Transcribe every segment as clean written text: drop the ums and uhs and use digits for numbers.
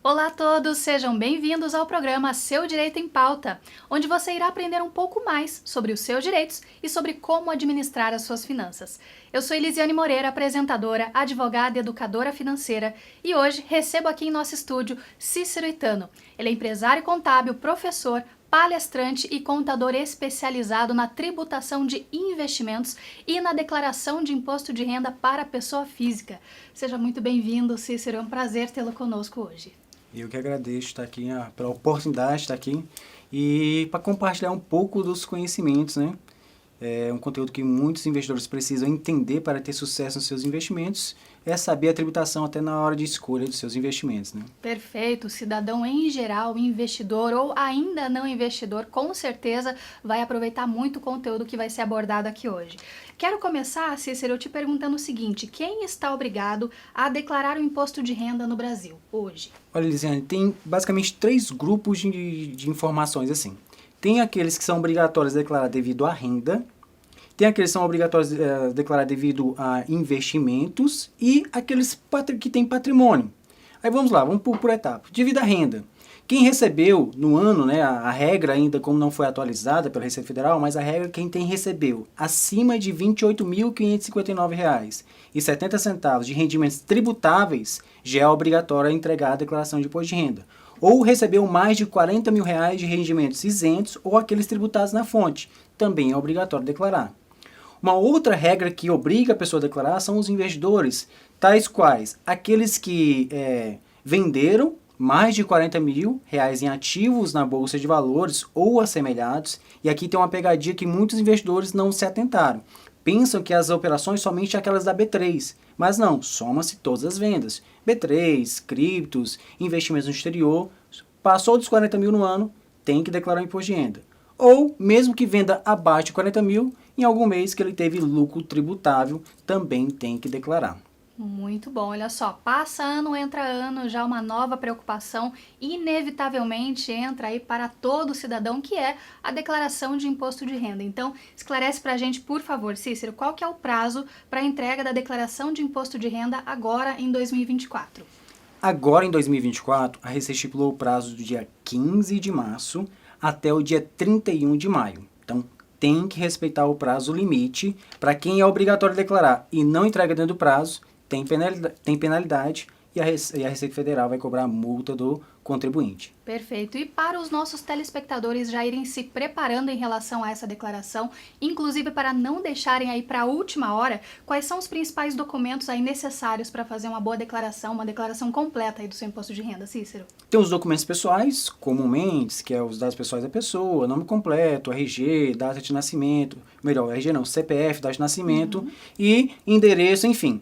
Olá a todos, sejam bem-vindos ao programa Seu Direito em Pauta, onde você irá aprender um pouco mais sobre os seus direitos e sobre como administrar as suas finanças. Eu sou Elisiane Moreira, apresentadora, advogada e educadora financeira, e hoje recebo aqui em nosso estúdio Cícero Itano. Ele é empresário contábil, professor, palestrante e contador especializado na tributação de investimentos e na declaração de imposto de renda para a pessoa física. Seja muito bem-vindo, Cícero, é um prazer tê-lo conosco hoje. Eu que agradeço estar aqui, pela oportunidade de estar aqui e para compartilhar um pouco dos conhecimentos, né? É um conteúdo que muitos investidores precisam entender para ter sucesso nos seus investimentos, é saber a tributação até na hora de escolha dos seus investimentos, né? Perfeito, o cidadão em geral, investidor ou ainda não investidor, com certeza vai aproveitar muito o conteúdo que vai ser abordado aqui hoje. Quero começar, Cícero, te perguntando o seguinte: quem está obrigado a declarar o imposto de renda no Brasil hoje? Olha, Lisiane, tem basicamente três grupos de informações assim. Tem aqueles que são obrigatórios a declarar devido à renda, tem aqueles que são obrigatórios a declarar devido a investimentos e aqueles que têm patrimônio. Aí vamos lá, vamos por etapa. Devido à renda. Quem recebeu no ano, né, a regra ainda como não foi atualizada pela Receita Federal, mas a regra quem recebeu acima de R$ 28.559,70 de rendimentos tributáveis já é obrigatório a entregar a declaração de imposto de renda. Ou recebeu mais de R$ 40 mil de rendimentos isentos ou aqueles tributados na fonte, também é obrigatório declarar. Uma outra regra que obriga a pessoa a declarar são os investidores, tais quais aqueles que venderam mais de R$ 40 mil em ativos na Bolsa de Valores ou assemelhados, e aqui tem uma pegadinha que muitos investidores não se atentaram. Pensam que as operações somente aquelas da B3, mas não, soma-se todas as vendas. B3, criptos, investimentos no exterior, passou dos 40 mil no ano, tem que declarar o imposto de renda. Ou, mesmo que venda abaixo de 40 mil, em algum mês que ele teve lucro tributável, também tem que declarar. Muito bom, olha só, passa ano, entra ano, já uma nova preocupação inevitavelmente entra aí para todo cidadão, que é a declaração de imposto de renda. Então, esclarece pra gente, por favor, Cícero, qual que é o prazo para a entrega da declaração de imposto de renda agora em 2024? Agora em 2024, a Receita estipulou o prazo do dia 15 de março até o dia 31 de maio. Então, tem que respeitar o prazo limite. Para quem é obrigatório declarar e não entrega dentro do prazo, tem penalidade e a Receita Federal vai cobrar a multa do contribuinte. Perfeito. E para os nossos telespectadores já irem se preparando em relação a essa declaração, inclusive para não deixarem aí para a última hora, quais são os principais documentos aí necessários para fazer uma boa declaração, uma declaração completa aí do seu imposto de renda, Cícero? Tem os documentos pessoais, comumente, que é os dados pessoais da pessoa, nome completo, RG, data de nascimento, melhor, RG não, CPF, data de nascimento e endereço, enfim.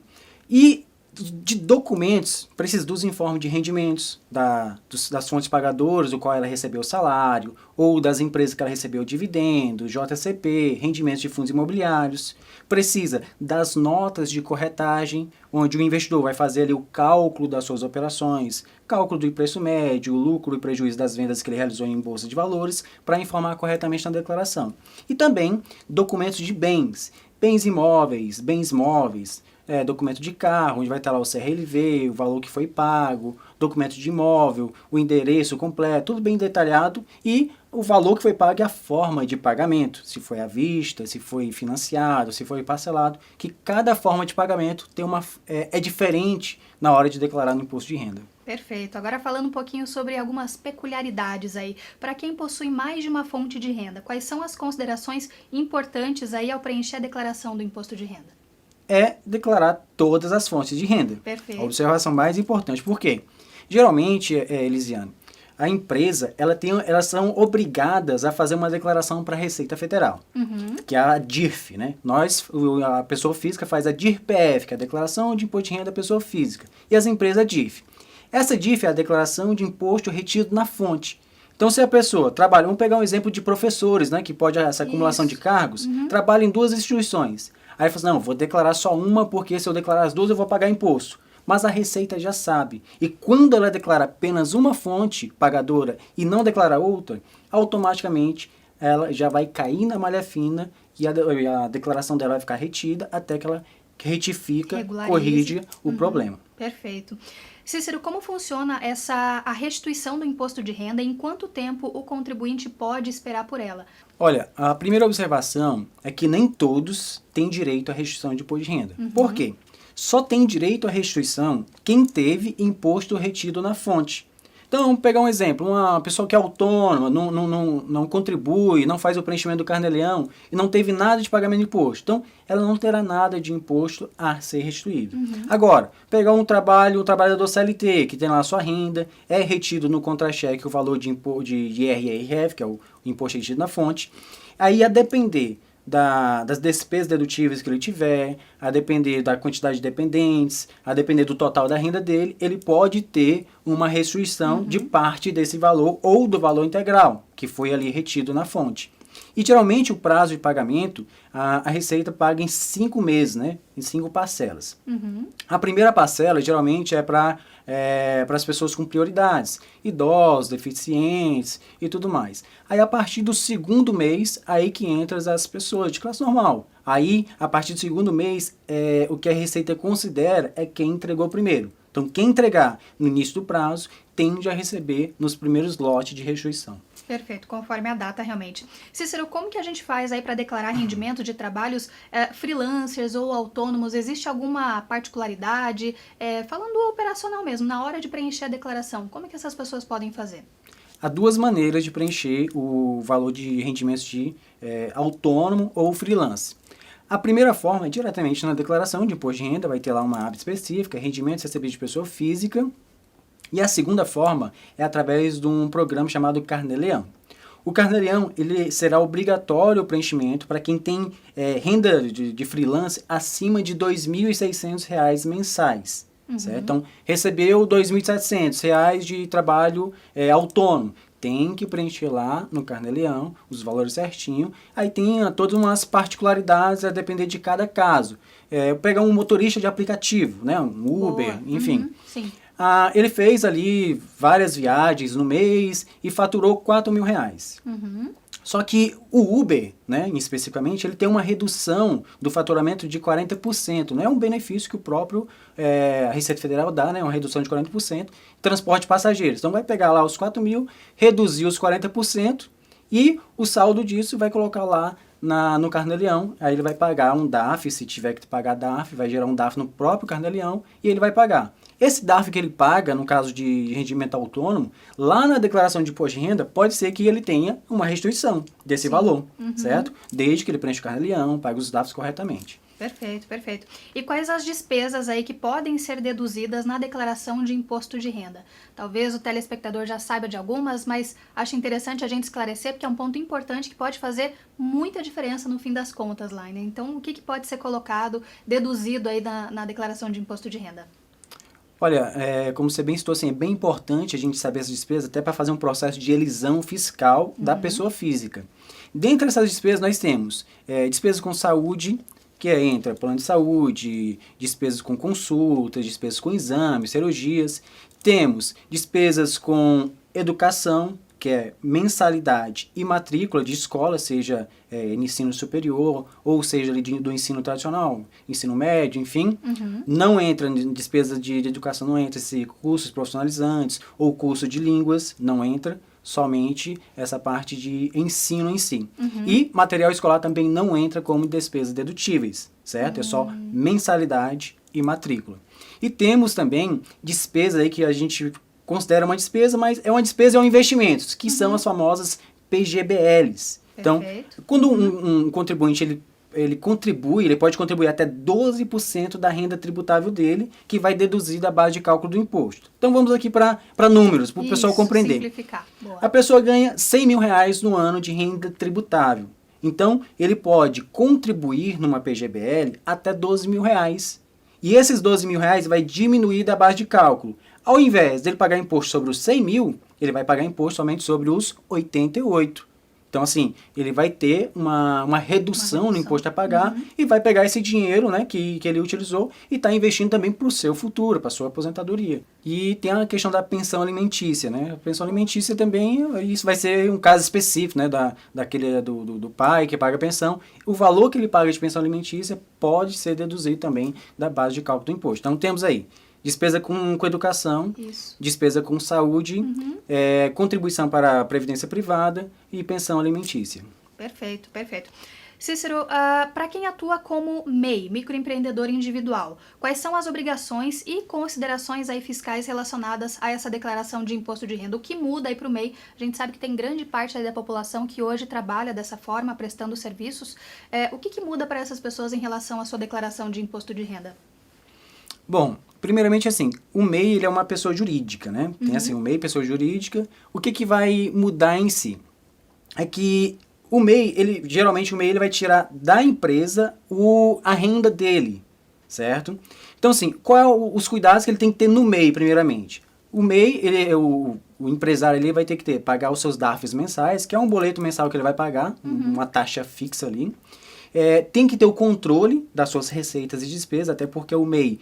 E de documentos, precisa dos informes de rendimentos, das fontes pagadoras, do qual ela recebeu o salário, ou das empresas que ela recebeu dividendos, JCP, rendimentos de fundos imobiliários. Precisa das notas de corretagem, onde o investidor vai fazer ali o cálculo das suas operações, cálculo do preço médio, o lucro e prejuízo das vendas que ele realizou em bolsa de valores, para informar corretamente na declaração. E também documentos de bens imóveis, bens móveis, documento de carro, onde vai estar lá o CRLV, o valor que foi pago, documento de imóvel, o endereço completo, tudo bem detalhado, e o valor que foi pago e a forma de pagamento, se foi à vista, se foi financiado, se foi parcelado, que cada forma de pagamento tem é diferente na hora de declarar no imposto de renda. Perfeito. Agora falando um pouquinho sobre algumas peculiaridades aí, para quem possui mais de uma fonte de renda, quais são as considerações importantes aí ao preencher a declaração do imposto de renda? É declarar todas as fontes de renda. Perfeito. A observação mais importante. Por quê? Geralmente, Elisiane, a empresa, elas são obrigadas a fazer uma declaração para a Receita Federal, que é a DIRF, né? A pessoa física faz a DIR-PF, que é a Declaração de Imposto de Renda da Pessoa Física, e as empresas a DIF. Essa DIF é a declaração de imposto retido na fonte. Então, se a pessoa trabalha, vamos pegar um exemplo de professores, né, que pode essa acumulação de cargos, trabalha em duas instituições. Aí fala assim, não, vou declarar só uma, porque se eu declarar as duas eu vou pagar imposto. Mas a Receita já sabe. E quando ela declara apenas uma fonte pagadora e não declara outra, automaticamente ela já vai cair na malha fina e a declaração dela vai ficar retida até que ela retifica, corrige o problema. Perfeito. Cícero, como funciona a restituição do imposto de renda e em quanto tempo o contribuinte pode esperar por ela? Olha, a primeira observação é que nem todos têm direito à restituição de imposto de renda. Por quê? Só tem direito à restituição quem teve imposto retido na fonte. Então, vamos pegar um exemplo, uma pessoa que é autônoma, não contribui, não faz o preenchimento do Carnê-Leão e não teve nada de pagamento de imposto. Então, ela não terá nada de imposto a ser restituído. Agora, pegar um trabalhador CLT, que tem lá a sua renda, é retido no contra-cheque o valor de IR/RF, que é o imposto retido na fonte. Aí, a depender das despesas dedutíveis que ele tiver, a depender da quantidade de dependentes, a depender do total da renda dele, ele pode ter uma restituição de parte desse valor ou do valor integral, que foi ali retido na fonte. E geralmente o prazo de pagamento, a Receita paga em 5 meses, né? Em 5 parcelas. A primeira parcela geralmente é para as pessoas com prioridades, idosos, deficientes e tudo mais. Aí a partir do segundo mês, aí que entram as pessoas de classe normal. Aí, a partir do segundo mês, o que a Receita considera é quem entregou primeiro. Então, quem entregar no início do prazo, tende a receber nos primeiros lotes de restituição. Perfeito, conforme a data realmente. Cícero, como que a gente faz aí para declarar rendimento de trabalhos freelancers ou autônomos? Existe alguma particularidade? Falando operacional mesmo, na hora de preencher a declaração, como é que essas pessoas podem fazer? Há duas maneiras de preencher o valor de rendimentos de autônomo ou freelance. A primeira forma é diretamente na declaração de imposto de renda, vai ter lá uma aba específica, rendimentos recebidos de pessoa física. E a segunda forma é através de um programa chamado Carnê-Leão. O Carnê-Leão ele será obrigatório o preenchimento para quem tem renda de freelance acima de R$ 2.600 mensais. Certo? Então, recebeu R$ 2.700 de trabalho autônomo. Tem que preencher lá no Carnê-Leão os valores certinho. Aí tem todas umas particularidades a depender de cada caso. Pegar um motorista de aplicativo, né? Um Uber, enfim. Sim. Ele fez ali várias viagens no mês e faturou R$ 4.000. Só que o Uber, né, especificamente, ele tem uma redução do faturamento de 40%. Não é um benefício que o próprio a Receita Federal dá, né, uma redução de 40%, transporte de passageiros. Então vai pegar lá os 4.000, reduzir os 40% e o saldo disso vai colocar lá no Carnê-Leão. Aí ele vai pagar um DARF, se tiver que pagar DARF, vai gerar um DARF no próprio Carnê-Leão e ele vai pagar. Esse DARF que ele paga, no caso de rendimento autônomo, lá na declaração de imposto de renda, pode ser que ele tenha uma restituição desse valor, certo? Desde que ele preencha o Carnê-Leão, pague os DARFs corretamente. Perfeito, perfeito. E quais as despesas aí que podem ser deduzidas na declaração de imposto de renda? Talvez o telespectador já saiba de algumas, mas acho interessante a gente esclarecer, porque é um ponto importante que pode fazer muita diferença no fim das contas lá, né? Então, o que pode ser colocado, deduzido aí na declaração de imposto de renda? Olha, como você bem citou, assim, é bem importante a gente saber essas despesas, até para fazer um processo de elisão fiscal da pessoa física. Dentre essas despesas, nós temos despesas com saúde, que entra plano de saúde, despesas com consultas, despesas com exames, cirurgias. Temos despesas com educação, que é mensalidade e matrícula de escola, seja ensino superior, ou seja do ensino tradicional, ensino médio, enfim. Não entra em despesas de educação, não entra esse cursos profissionalizantes ou curso de línguas, não entra. Somente essa parte de ensino em si. E material escolar também não entra como despesas dedutíveis, certo? É só mensalidade e matrícula. E temos também despesas aí que a gente considera uma despesa, mas é uma despesa e um investimento, que são as famosas PGBLs. Então, quando um contribuinte ele contribui, ele pode contribuir até 12% da renda tributável dele, que vai deduzir da base de cálculo do imposto. Então vamos aqui para números, para o pessoal compreender. Simplificar. Boa. A pessoa ganha R$ 100.000 no ano de renda tributável. Então, ele pode contribuir numa PGBL até R$ 12.000. E esses R$ 12.000 vai diminuir da base de cálculo. Ao invés dele pagar imposto sobre os 100 mil, ele vai pagar imposto somente sobre os 88. Então, assim, ele vai ter uma redução no imposto a pagar e vai pegar esse dinheiro, né, que ele utilizou e está investindo também para o seu futuro, para a sua aposentadoria. E tem a questão da pensão alimentícia, né? A pensão alimentícia também, isso vai ser um caso específico, né, do pai que paga a pensão. O valor que ele paga de pensão alimentícia pode ser deduzido também da base de cálculo do imposto. Então, temos aí Despesa com educação, Isso. despesa com saúde, contribuição para a previdência privada e pensão alimentícia. Perfeito, perfeito. Cícero, para quem atua como MEI, microempreendedor individual, quais são as obrigações e considerações aí fiscais relacionadas a essa declaração de imposto de renda? O que muda aí para o MEI? A gente sabe que tem grande parte aí da população que hoje trabalha dessa forma, prestando serviços. O que muda para essas pessoas em relação à sua declaração de imposto de renda? Bom, primeiramente assim, o MEI ele é uma pessoa jurídica, né? Tem assim, o MEI, pessoa jurídica. O que vai mudar em si? É que o MEI, geralmente o MEI ele vai tirar da empresa a renda dele, certo? Então assim, qual é os cuidados que ele tem que ter no MEI, primeiramente? O MEI, o empresário ele vai ter que pagar os seus DARFs mensais, que é um boleto mensal que ele vai pagar, uma taxa fixa ali. Tem que ter o controle das suas receitas e despesas, até porque o MEI,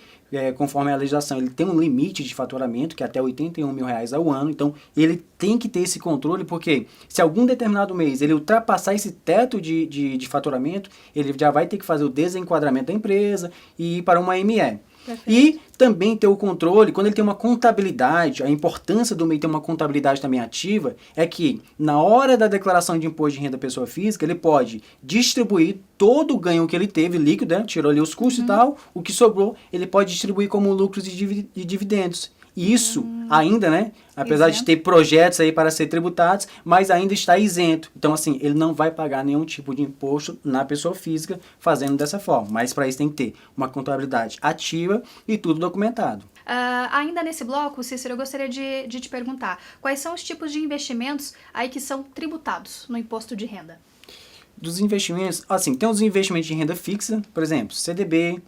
conforme a legislação, ele tem um limite de faturamento, que é até R$81 mil ao ano, então ele tem que ter esse controle, porque se algum determinado mês ele ultrapassar esse teto de faturamento, ele já vai ter que fazer o desenquadramento da empresa e ir para uma ME. Perfeito. E também ter o controle, quando ele tem uma contabilidade, a importância do MEI ter uma contabilidade também ativa, é que na hora da declaração de imposto de renda pessoa física, ele pode distribuir todo o ganho que ele teve, líquido, né? Tirou ali os custos e tal, o que sobrou, ele pode distribuir como lucros e dividendos. E isso ainda, né? Apesar de ter projetos aí para ser tributados, mas ainda está isento. Então, assim, ele não vai pagar nenhum tipo de imposto na pessoa física fazendo dessa forma. Mas para isso tem que ter uma contabilidade ativa e tudo documentado. Ainda nesse bloco, Cícero, eu gostaria de te perguntar, quais são os tipos de investimentos aí que são tributados no imposto de renda? Dos investimentos, assim, tem os investimentos de renda fixa, por exemplo, CDB,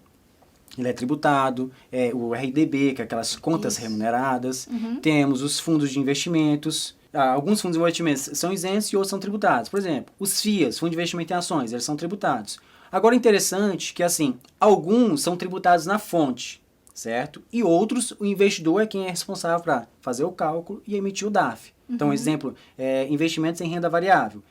ele é tributado, o RDB, que é aquelas contas remuneradas. Temos os fundos de investimentos. Alguns fundos de investimentos são isentos e outros são tributados. Por exemplo, os FIAs, Fundo de Investimento em Ações, eles são tributados. Agora, interessante que, assim, alguns são tributados na fonte, certo? E outros, o investidor é quem é responsável para fazer o cálculo e emitir o DARF. Então, exemplo, investimentos em renda variável.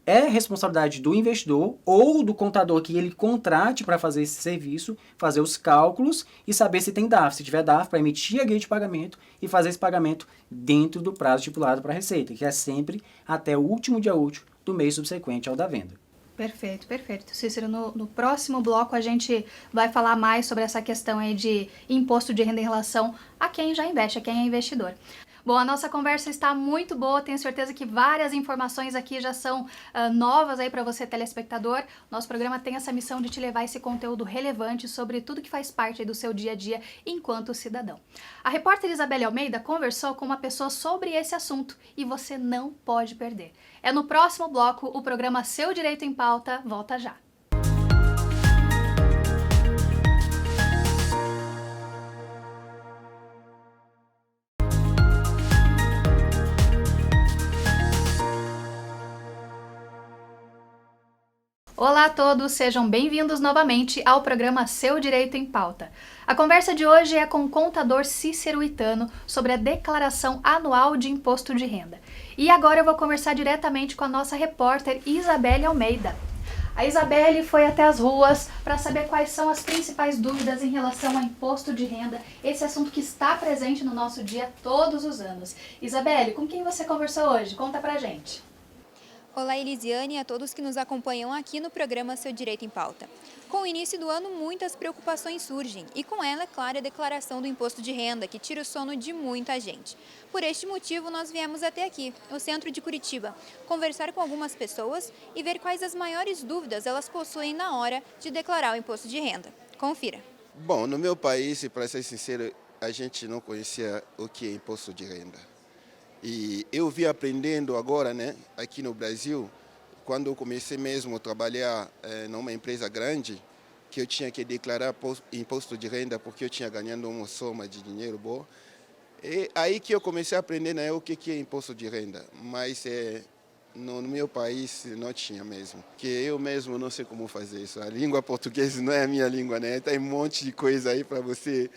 É responsabilidade do investidor ou do contador que ele contrate para fazer esse serviço, fazer os cálculos e saber se tem DARF. Se tiver DARF, para emitir a guia de pagamento e fazer esse pagamento dentro do prazo estipulado para a Receita, que é sempre até o último dia útil do mês subsequente ao da venda. Perfeito, perfeito. Cícero, no próximo bloco a gente vai falar mais sobre essa questão aí de imposto de renda em relação a quem já investe, a quem é investidor. Bom, a nossa conversa está muito boa, tenho certeza que várias informações aqui já são novas aí para você, telespectador. Nosso programa tem essa missão de te levar esse conteúdo relevante sobre tudo que faz parte aí do seu dia a dia enquanto cidadão. A repórter Isabelle Almeida conversou com uma pessoa sobre esse assunto e você não pode perder. É no próximo bloco, o programa Seu Direito em Pauta volta já. Olá a todos, sejam bem-vindos novamente ao programa Seu Direito em Pauta. A conversa de hoje é com o contador Cícero Itano sobre a declaração anual de imposto de renda. E agora eu vou conversar diretamente com a nossa repórter Isabelle Almeida. A Isabelle foi até as ruas para saber quais são as principais dúvidas em relação ao imposto de renda, esse assunto que está presente no nosso dia todos os anos. Isabelle, com quem você conversou hoje? Conta pra gente. Olá, Elisiane, e a todos que nos acompanham aqui no programa Seu Direito em Pauta. Com o início do ano, muitas preocupações surgem e com ela, é claro, a declaração do imposto de renda, que tira o sono de muita gente. Por este motivo, nós viemos até aqui, no centro de Curitiba, conversar com algumas pessoas e ver quais as maiores dúvidas elas possuem na hora de declarar o imposto de renda. Confira. Bom, no meu país, para ser sincero, a gente não conhecia o que é imposto de renda. E eu vim aprendendo agora, né, aqui no Brasil, quando eu comecei mesmo a trabalhar numa empresa grande, que eu tinha que declarar imposto de renda porque eu tinha ganhando uma soma de dinheiro boa. E aí que eu comecei a aprender, né, o que é imposto de renda. Mas no meu país não tinha mesmo, porque eu mesmo não sei como fazer isso. A língua portuguesa não é a minha língua, né? Tem um monte de coisa aí para você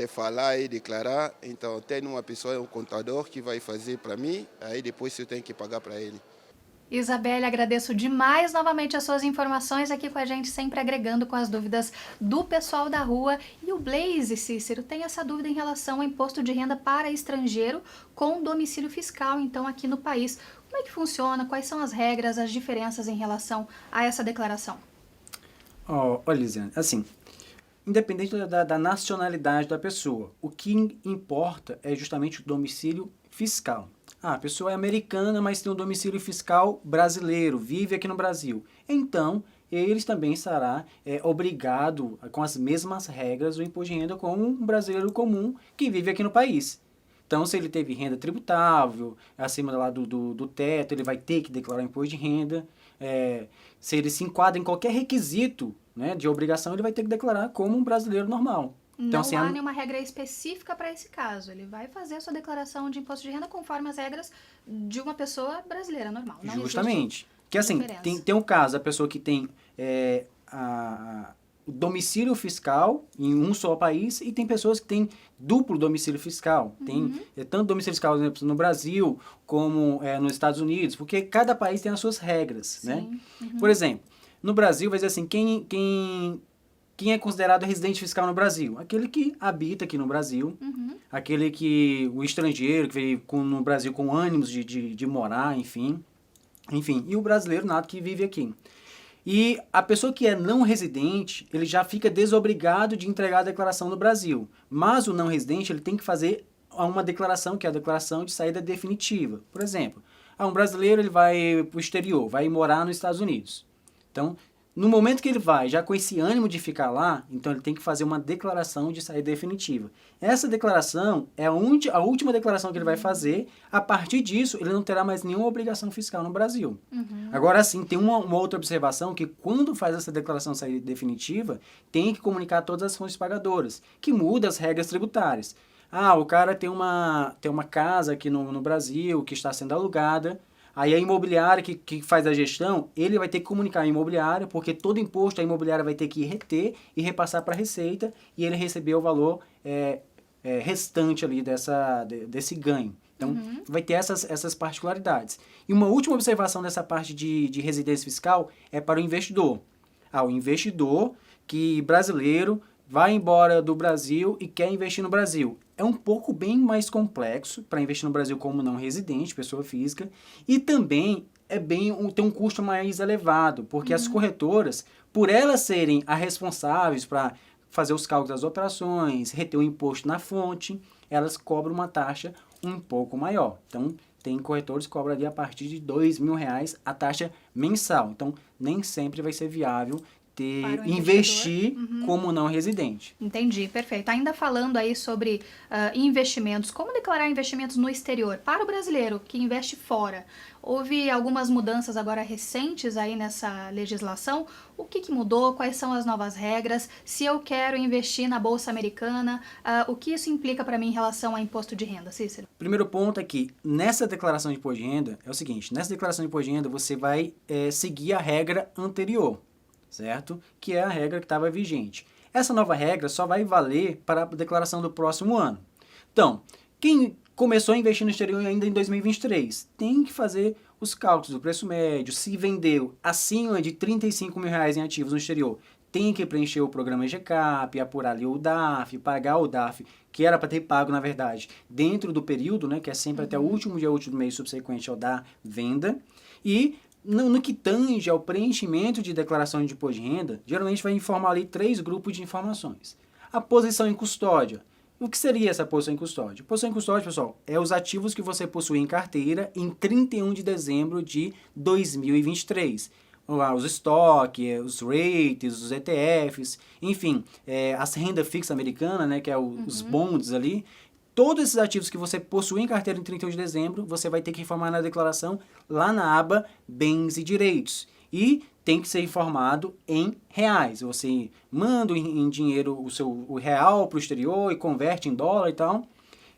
falar e declarar. Então tem uma pessoa, um contador que vai fazer para mim, aí depois eu tenho que pagar para ele. Isabelle, agradeço demais novamente as suas informações aqui com a gente, sempre agregando com as dúvidas do pessoal da rua. E o Blaze, Cícero, tem essa dúvida em relação ao imposto de renda para estrangeiro com domicílio fiscal, então, aqui no país. Como é que funciona? Quais são as regras, as diferenças em relação a essa declaração? Olha, Lisiane, assim, independente da nacionalidade da pessoa, o que importa é justamente o domicílio fiscal. A pessoa é americana, mas tem um domicílio fiscal brasileiro, vive aqui no Brasil. Então, eles também estará obrigado com as mesmas regras do imposto de renda como um brasileiro comum que vive aqui no país. Então, se ele teve renda tributável, acima lá do teto, ele vai ter que declarar imposto de renda. Se ele se enquadra em qualquer requisito, né, de obrigação, ele vai ter que declarar como um brasileiro normal. Então, Não assim, há nenhuma regra específica para esse caso. Ele vai fazer a sua declaração de imposto de renda conforme as regras de uma pessoa brasileira normal. Não justamente. Que assim, diferença. tem um caso, a pessoa que tem o domicílio fiscal em um só país e tem pessoas que têm duplo domicílio fiscal. Tem tanto domicílio fiscal, por exemplo, no Brasil como nos Estados Unidos, porque cada país tem as suas regras, né? Por exemplo, no Brasil, vai dizer assim, quem é considerado residente fiscal no Brasil? Aquele que habita aqui no Brasil, o estrangeiro que veio no Brasil com ânimos de morar, enfim, e o brasileiro nato que vive aqui. E a pessoa que é não residente, ele já fica desobrigado de entregar a declaração no Brasil. Mas o não residente, ele tem que fazer uma declaração, que é a declaração de saída definitiva. Por exemplo, um brasileiro ele vai para o exterior, vai morar nos Estados Unidos. Então, no momento que ele vai, já com esse ânimo de ficar lá, então ele tem que fazer uma declaração de saída definitiva. Essa declaração é a última declaração que ele vai fazer. A partir disso, ele não terá mais nenhuma obrigação fiscal no Brasil. Agora, sim, tem uma outra observação que quando faz essa declaração de saída definitiva, tem que comunicar todas as fontes pagadoras, que muda as regras tributárias. O cara tem uma casa aqui no Brasil que está sendo alugada. Aí a imobiliária que faz a gestão, ele vai ter que comunicar a imobiliária, porque todo imposto a imobiliária vai ter que reter e repassar para a Receita, e ele receber o valor restante ali desse ganho. Então, vai ter essas particularidades. E uma última observação dessa parte de residência fiscal é para o investidor. O investidor brasileiro vai embora do Brasil e quer investir no Brasil. É um pouco bem mais complexo para investir no Brasil como não residente, pessoa física, e também tem um custo mais elevado, porque as corretoras, por elas serem as responsáveis para fazer os cálculos das operações, reter o imposto na fonte, elas cobram uma taxa um pouco maior. Então, tem corretores que cobram ali a partir de R$2.000 a taxa mensal. Então, nem sempre vai ser viável investir como não residente. Entendi, perfeito. Ainda falando aí sobre investimentos, como declarar investimentos no exterior para o brasileiro que investe fora? Houve algumas mudanças agora recentes aí nessa legislação. O que mudou? Quais são as novas regras? Se eu quero investir na Bolsa Americana, o que isso implica para mim em relação a imposto de renda, Cícero? Primeiro ponto é que nessa declaração de imposto de renda é o seguinte, nessa declaração de imposto de renda você vai seguir a regra anterior, certo? Que é a regra que estava vigente. Essa nova regra só vai valer para a declaração do próximo ano. Então, quem começou a investir no exterior ainda em 2023, tem que fazer os cálculos do preço médio. Se vendeu acima de R$35.000 em ativos no exterior, tem que preencher o programa GCAP, apurar ali o DAF, pagar o DAF, que era para ter pago, na verdade, dentro do período, né, que é sempre até o último dia útil do mês subsequente ao da venda. E no que tange ao preenchimento de declaração de imposto de renda, geralmente vai informar ali 3 grupos de informações. A posição em custódia. O que seria essa posição em custódia? Posição em custódia, pessoal, é os ativos que você possui em carteira em 31 de dezembro de 2023. Os estoques, os rates, os ETFs, enfim, as renda fixa americana, né, que é os bonds ali. Todos esses ativos que você possui em carteira em 31 de dezembro, você vai ter que informar na declaração lá na aba Bens e Direitos. E tem que ser informado em reais. Você manda em dinheiro o real para o exterior e converte em dólar e tal.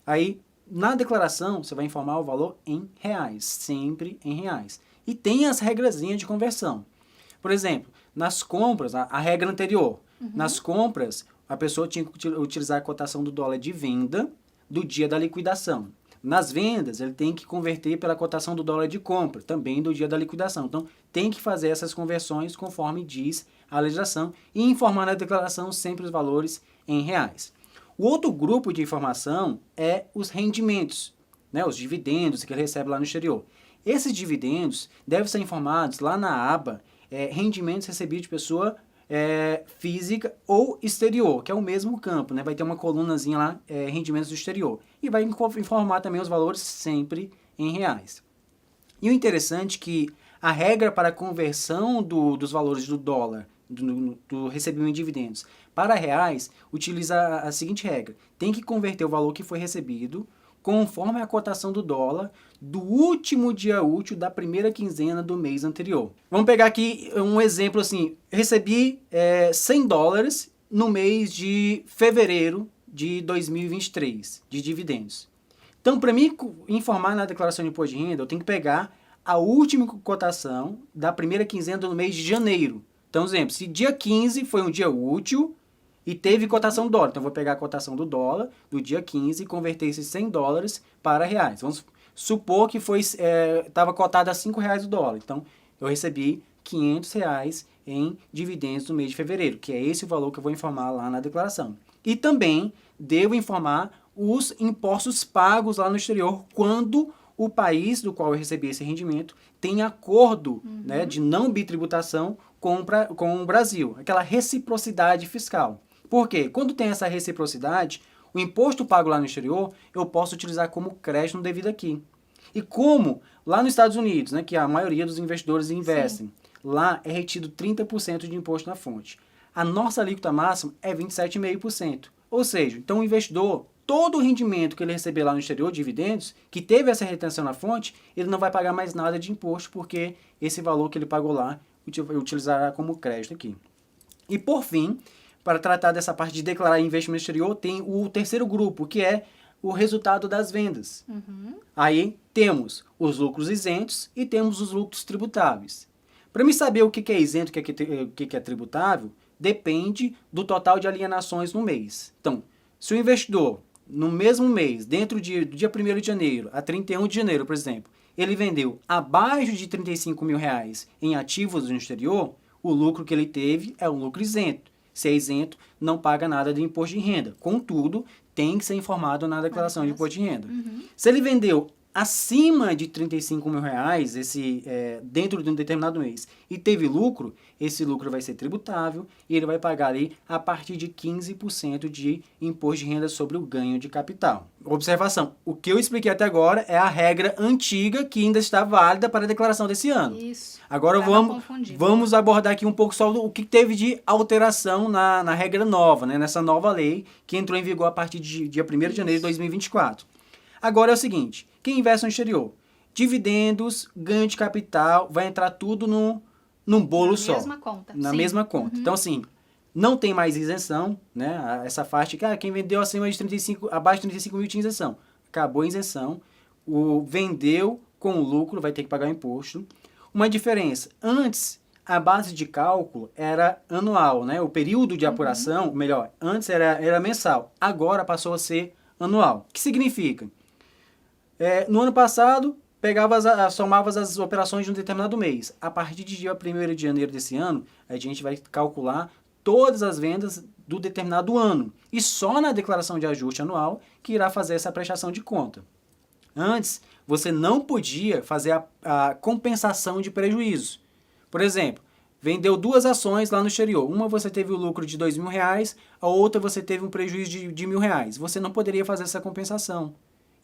Aí, na declaração, você vai informar o valor em reais, sempre em reais. E tem as regrazinhas de conversão. Por exemplo, nas compras, a regra anterior, nas compras, a pessoa tinha que utilizar a cotação do dólar de venda do dia da liquidação. Nas vendas, ele tem que converter pela cotação do dólar de compra, também do dia da liquidação. Então, tem que fazer essas conversões conforme diz a legislação e informar na declaração sempre os valores em reais. O outro grupo de informação é os rendimentos, né, os dividendos que ele recebe lá no exterior. Esses dividendos devem ser informados lá na aba rendimentos recebidos de pessoa física ou exterior, que é o mesmo campo, né? Vai ter uma colunazinha lá, rendimentos do exterior. E vai informar também os valores sempre em reais. E o interessante é que a regra para a conversão dos valores do dólar, do recebimento de dividendos, para reais, utiliza a seguinte regra. Tem que converter o valor que foi recebido conforme a cotação do dólar do último dia útil da primeira quinzena do mês anterior. Vamos pegar aqui um exemplo assim. Recebi $100 no mês de fevereiro de 2023 de dividendos. Então, para mim informar na declaração de imposto de renda, eu tenho que pegar a última cotação da primeira quinzena do mês de janeiro. Então, exemplo, se dia 15 foi um dia útil e teve cotação do dólar, então eu vou pegar a cotação do dólar do dia 15 e converter esses $100 para reais. Vamos supor que estava cotado a R$5 o dólar. Então, eu recebi R$500 em dividendos no mês de fevereiro, que é esse o valor que eu vou informar lá na declaração. E também devo informar os impostos pagos lá no exterior quando o país do qual eu recebi esse rendimento tem acordo né, de não bitributação com o Brasil, aquela reciprocidade fiscal. Por quê? Quando tem essa reciprocidade, o imposto pago lá no exterior, eu posso utilizar como crédito no devido aqui. E como lá nos Estados Unidos, né, que a maioria dos investidores investem, lá é retido 30% de imposto na fonte. A nossa alíquota máxima é 27,5%. Ou seja, então o investidor, todo o rendimento que ele receber lá no exterior, dividendos, que teve essa retenção na fonte, ele não vai pagar mais nada de imposto, porque esse valor que ele pagou lá, utilizará como crédito aqui. E por fim, para tratar dessa parte de declarar investimento exterior, tem o terceiro grupo, que é o resultado das vendas. Aí temos os lucros isentos e temos os lucros tributáveis. Para me saber o que é isento e o que é tributável, depende do total de alienações no mês. Então, se o investidor, no mesmo mês, dentro do dia 1º de janeiro a 31 de janeiro, por exemplo, ele vendeu abaixo de R$35 mil em ativos no exterior, o lucro que ele teve é um lucro isento. Se é isento, não paga nada de imposto de renda. Contudo, tem que ser informado na declaração de imposto de renda. Se ele vendeu acima de R$35 mil dentro de um determinado mês e teve lucro, esse lucro vai ser tributável e ele vai pagar ali a partir de 15% de imposto de renda sobre o ganho de capital. Observação, o que eu expliquei até agora é a regra antiga que ainda está válida para a declaração desse ano. Isso. Agora vamos abordar aqui um pouco só o que teve de alteração na regra nova, né, nessa nova lei que entrou em vigor a partir de dia 1º de janeiro de 2024. Agora é o seguinte, quem investe no exterior, dividendos, ganho de capital, vai entrar tudo num bolo só. Na mesma conta. Então, assim, não tem mais isenção, né? Essa faixa que quem vendeu acima de 35, abaixo de 35 mil tinha isenção. Acabou a isenção. Vendeu com lucro, vai ter que pagar o imposto. Uma diferença, antes a base de cálculo era anual, né? O período de apuração, melhor, antes era mensal, agora passou a ser anual. O que significa? No ano passado, somava as operações de um determinado mês. A partir de dia 1º de janeiro desse ano, a gente vai calcular todas as vendas do determinado ano. E só na declaração de ajuste anual que irá fazer essa prestação de conta. Antes, você não podia fazer a compensação de prejuízo. Por exemplo, vendeu 2 ações lá no exterior. Uma você teve o lucro de R$2 mil, a outra você teve um prejuízo de R$1.000. Você não poderia fazer essa compensação.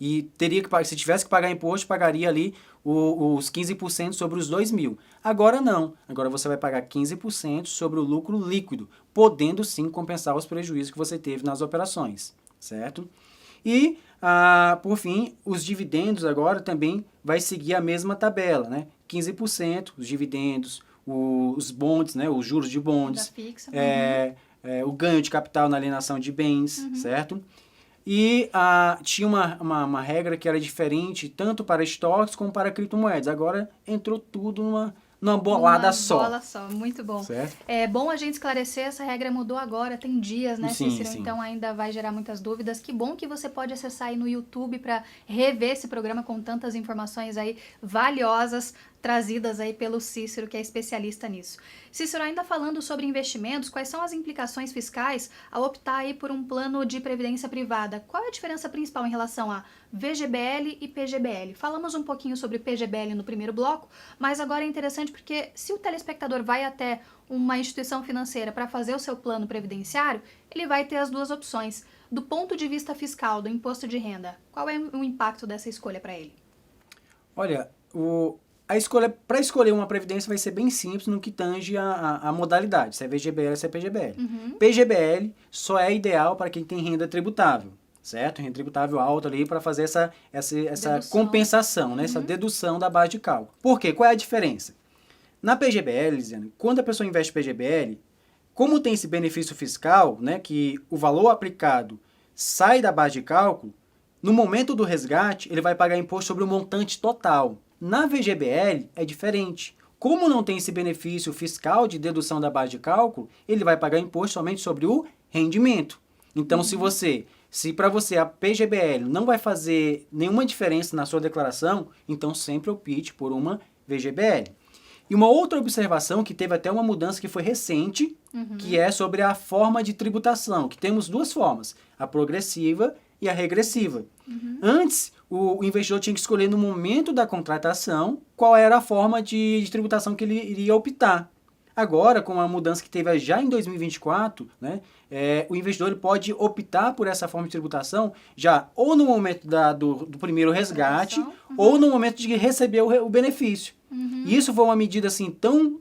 E teria que, se tivesse que pagar imposto, pagaria ali os 15% sobre os 2 mil. Agora não. Agora você vai pagar 15% sobre o lucro líquido, podendo sim compensar os prejuízos que você teve nas operações, certo? E, por fim, os dividendos agora também vai seguir a mesma tabela, né? 15%, os dividendos, os bonds, né? Os juros de bonds, fixa. O ganho de capital na alienação de bens, certo? E tinha uma regra que era diferente tanto para estoques como para criptomoedas. Agora entrou tudo numa bolada Uma só. bola só, muito bom. Certo? É bom a gente esclarecer, essa regra mudou agora, tem dias, né, Sim, Cícero? sim. Então ainda vai gerar muitas dúvidas. Que bom que você pode acessar aí no YouTube para rever esse programa com tantas informações aí valiosas trazidas aí pelo Cícero, que é especialista nisso. Cícero, ainda falando sobre investimentos, quais são as implicações fiscais ao optar aí por um plano de previdência privada? Qual é a diferença principal em relação a VGBL e PGBL? Falamos um pouquinho sobre PGBL no primeiro bloco, mas agora é interessante porque se o telespectador vai até uma instituição financeira para fazer o seu plano previdenciário, ele vai ter as duas opções. Do ponto de vista fiscal, do imposto de renda, qual é o impacto dessa escolha para ele? Olha, para escolher uma previdência vai ser bem simples no que tange a modalidade, se é VGBL ou se é PGBL. PGBL só é ideal para quem tem renda tributável, certo? Renda tributável alta ali para fazer essa compensação, né? Essa dedução da base de cálculo. Por quê? Qual é a diferença? Na PGBL, Lisiane, quando a pessoa investe PGBL, como tem esse benefício fiscal, né, que o valor aplicado sai da base de cálculo, no momento do resgate, ele vai pagar imposto sobre o montante total. Na VGBL é diferente. Como não tem esse benefício fiscal de dedução da base de cálculo, ele vai pagar imposto somente sobre o rendimento. Então, se para você a PGBL não vai fazer nenhuma diferença na sua declaração, então sempre opte por uma VGBL. E uma outra observação, que teve até uma mudança que foi recente, que é sobre a forma de tributação, que temos duas formas, a progressiva e a regressiva. Antes, o investidor tinha que escolher no momento da contratação qual era a forma de tributação que ele iria optar. Agora, com a mudança que teve já em 2024, né, o investidor ele pode optar por essa forma de tributação já ou no momento do primeiro resgate ou no momento de receber o benefício. E isso foi uma medida assim tão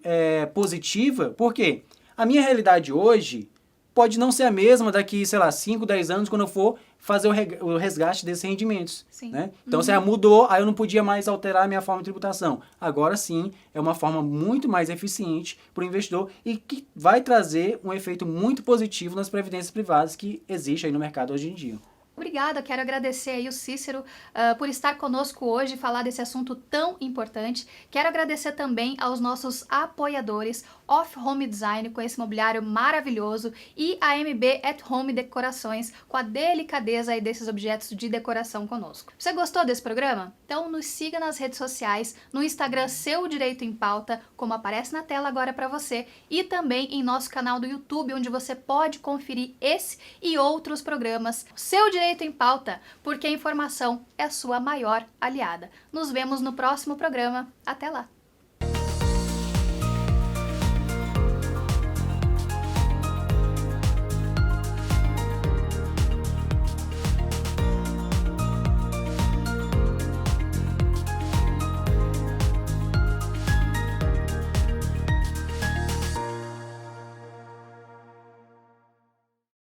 positiva, porque a minha realidade hoje pode não ser a mesma daqui, sei lá, 5, 10 anos, quando eu for fazer o resgate desses rendimentos. Né? Então, se mudou, aí eu não podia mais alterar a minha forma de tributação. Agora sim, é uma forma muito mais eficiente para o investidor e que vai trazer um efeito muito positivo nas previdências privadas que existe aí no mercado hoje em dia. Obrigada, quero agradecer aí o Cícero por estar conosco hoje e falar desse assunto tão importante. Quero agradecer também aos nossos apoiadores, Off Home Design, com esse mobiliário maravilhoso, e a MB at Home Decorações, com a delicadeza aí desses objetos de decoração conosco. Você gostou desse programa? Então nos siga nas redes sociais, no Instagram Seu Direito em Pauta, como aparece na tela agora para você, e também em nosso canal do YouTube, onde você pode conferir esse e outros programas. Seu Direito em Pauta, porque a informação é a sua maior aliada. Nos vemos no próximo programa. Até lá!